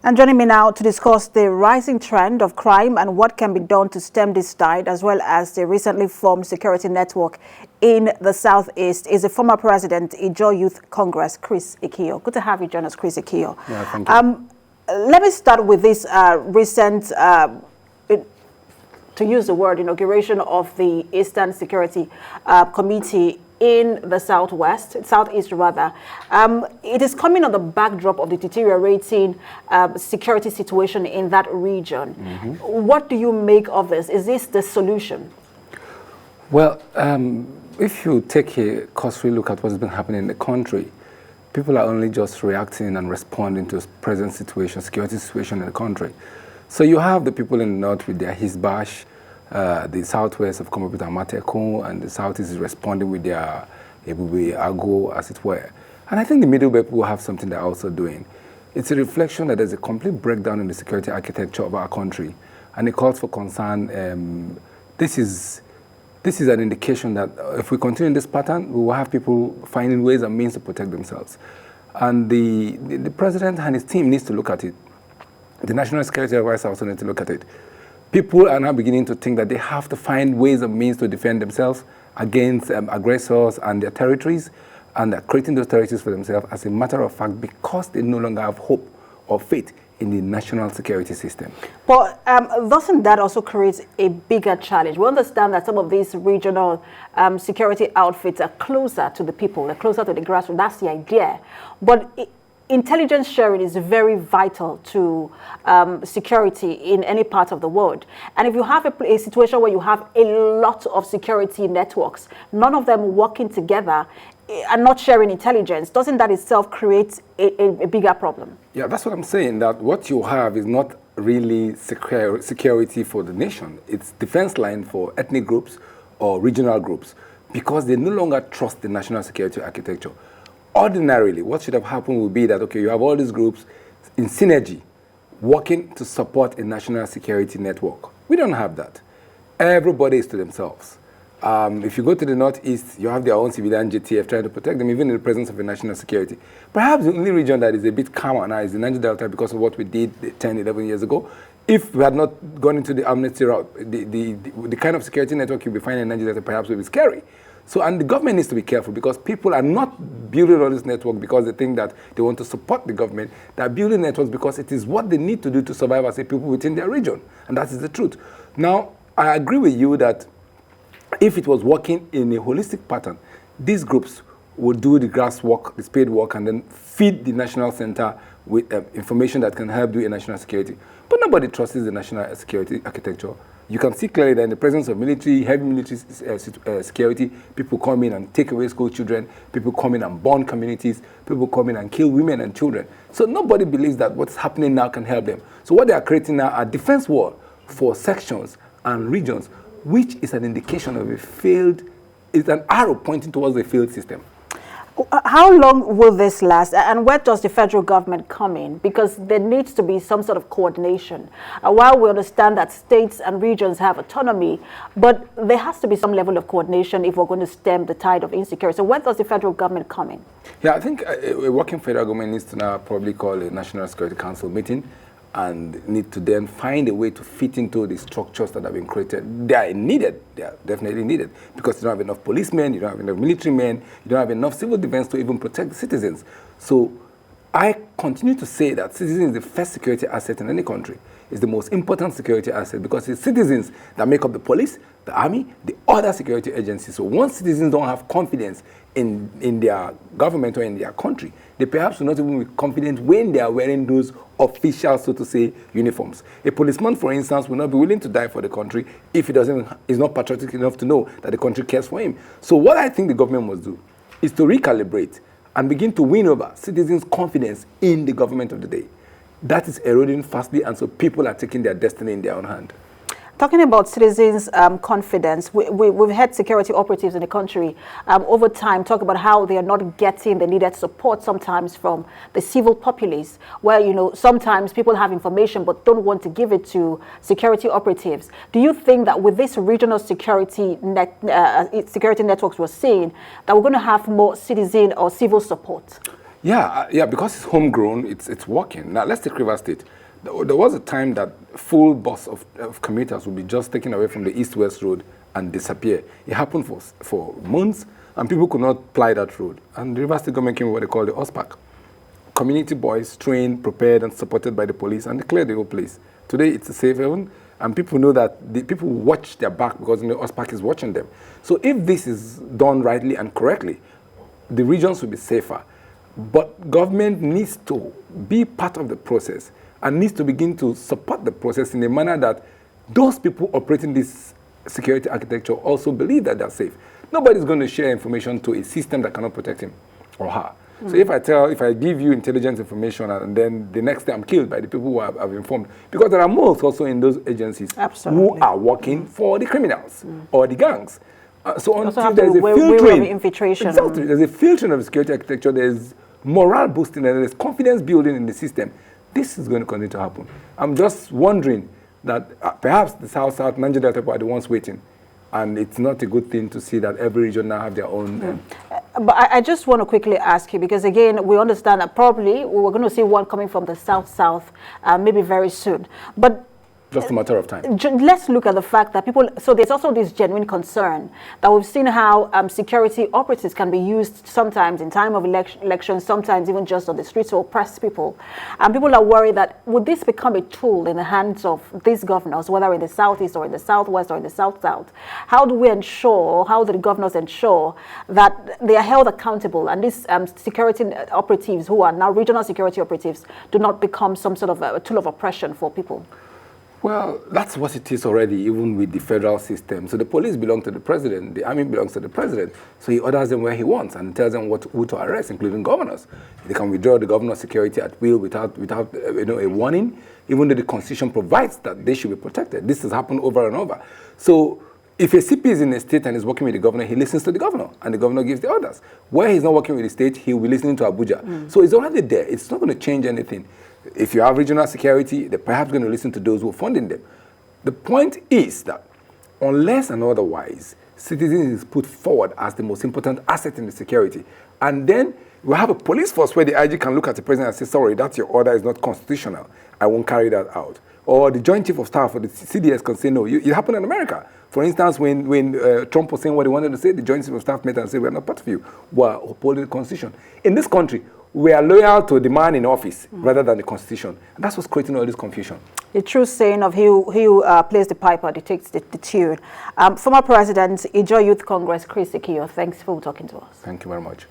And joining me now to discuss the rising trend of crime and what can be done to stem this tide, as well as the recently formed security network in the Southeast, is the former president, Ekiyor Youth Congress, Chris Ekiyor. Good to have you join us, Chris Ekiyor. Yeah, thank you. Let me start with this recent, to use the word, inauguration of the Eastern Security Committee in the Southeast rather. It is coming on the backdrop of the deteriorating security situation in that region. What do you make of this? Is this the solution? Well, if you take a cursory look at what's been happening in the country, people are only just reacting and responding to the present situation, security situation in the country. So you have the people in the north with their Hisbash, the southwest have come up with Amatekun, and the southeast is responding with their Ebube Ago, as it were. And I think the middle belt will have something they're also doing. It's a reflection that there's a complete breakdown in the security architecture of our country, and it calls for concern. This is an indication that if we continue in this pattern, we will have people finding ways and means to protect themselves. And the president and his team needs to look at it. The National Security Advisor also needs to look at it. People are now beginning to think that they have to find ways and means to defend themselves against aggressors and their territories, and they're creating those territories for themselves as a matter of fact because they no longer have hope or faith in the national security system. But doesn't that also create a bigger challenge? We understand that some of these regional security outfits are closer to the people, they're closer to the grassroots. That's the idea. But intelligence sharing is very vital to security in any part of the world. And if you have a situation where you have a lot of security networks, none of them working together and not sharing intelligence, doesn't that itself create a bigger problem? Yeah, that's what I'm saying, that what you have is not really security for the nation. It's defense line for ethnic groups or regional groups because they no longer trust the national security architecture. Ordinarily, what should have happened would be that, okay, you have all these groups in synergy working to support a national security network. We don't have that. Everybody is to themselves. If you go to the northeast, you have their own civilian JTF trying to protect them, even in the presence of a national security. Perhaps the only region that is a bit calmer now is the Niger Delta because of what we did 10, 11 years ago. If we had not gone into the amnesty route, the kind of security network you'll be finding in Niger Delta perhaps will be scary. So, and the government needs to be careful because people are not building all this network because they think that they want to support the government. They're building networks because it is what they need to do to survive as a people within their region. And that is the truth. Now, I agree with you that if it was working in a holistic pattern, these groups would do the grass work, the spade work, and then feed the national center with information that can help do a national security. But nobody trusts the national security architecture. You can see clearly that in the presence of military, heavy military security, people come in and take away school children, people come in and burn communities, people come in and kill women and children. So nobody believes that what's happening now can help them. So what they are creating now are defense wall for sections and regions, which is an indication of it's an arrow pointing towards a failed system. How long will this last, and where does the federal government come in? Because there needs to be some sort of coordination. While we understand that states and regions have autonomy, but there has to be some level of coordination if we're going to stem the tide of insecurity. So where does the federal government come in? Yeah, I think a working federal government needs to now probably call a National Security Council meeting and need to then find a way to fit into the structures that have been created. They are needed. They are definitely needed because you don't have enough policemen, you don't have enough military men, you don't have enough civil defense to even protect the citizens. So I continue to say that citizens is the first security asset in any country. It's the most important security asset because it's citizens that make up the police, the army, the other security agencies. So once citizens don't have confidence in their government or in their country, they perhaps will not even be confident when they are wearing those official, so to say, uniforms. A policeman, for instance, will not be willing to die for the country if he is not patriotic enough to know that the country cares for him. So what I think the government must do is to recalibrate and begin to win over citizens' confidence in the government of the day. That is eroding fastly, and so people are taking their destiny in their own hand. Talking about citizens' confidence, we've had security operatives in the country over time talk about how they are not getting the needed support sometimes from the civil populace, where, you know, sometimes people have information but don't want to give it to security operatives. Do you think that with this regional security networks we're seeing, that we're going to have more citizen or civil support? Yeah, because it's homegrown, it's working. Now, let's take River State. There was a time that full bus of commuters would be just taken away from the east-west road and disappear. It happened for months, and people could not ply that road. And the River State government came with what they call the OSPAC. Community boys trained, prepared, and supported by the police, and they cleared the whole place. Today, it's a safe haven, and people know that the people watch their back because the OSPAC is watching them. So if this is done rightly and correctly, the regions will be safer. But government needs to be part of the process and needs to begin to support the process in a manner that those people operating this security architecture also believe that they're safe. Nobody's going to share information to a system that cannot protect him or her. So if I give you intelligence information and then the next day I'm killed by the people who have informed, because there are most also in those agencies who are working for the criminals or the gangs. So until there's a filtering, infiltration. Exactly, there's a filtering of the security architecture, there's morale boosting and there's confidence building in the system. This is going to continue to happen. I'm just wondering that perhaps the South Niger Delta are the ones waiting. And it's not a good thing to see that every region now have their own. But I just want to quickly ask you, because again, we understand that probably we're going to see one coming from the South, maybe very soon. But just a matter of time. Let's look at the fact that people, so there's also this genuine concern that we've seen how security operatives can be used sometimes in time of elections, sometimes even just on the streets to oppress people. And people are worried that would this become a tool in the hands of these governors, whether in the Southeast or in the Southwest or in the South-South? How do we ensure, how do the governors ensure that they are held accountable and these security operatives who are now regional security operatives do not become some sort of a tool of oppression for people? Well, that's what it is already, even with the federal system. So the police belong to the president, the army belongs to the president. So he orders them where he wants and tells them who to arrest, including governors. They can withdraw the governor's security at will without a warning, even though the Constitution provides that they should be protected. This has happened over and over. So if a CP is in a state and is working with the governor, he listens to the governor, and the governor gives the orders. Where he's not working with the state, he will be listening to Abuja. So it's already there. It's not going to change anything. If you have regional security, they're perhaps going to listen to those who are funding them. The point is that unless and otherwise, citizens is put forward as the most important asset in the security, and then we have a police force where the IG can look at the president and say, sorry, that's your order is not constitutional. I won't carry that out. Or the Joint Chief of Staff or the CDS can say, no, it happened in America. For instance, when Trump was saying what he wanted to say, the Joint Chief of Staff met and said, we're not part of you. We're upholding the Constitution. In this country, we are loyal to the man in office rather than the Constitution. And that's what's creating all this confusion. The true saying of he who plays the piper dictates the tune. Former President, Ekiyor Youth Congress, Ekiyor, thanks for talking to us. Thank you very much.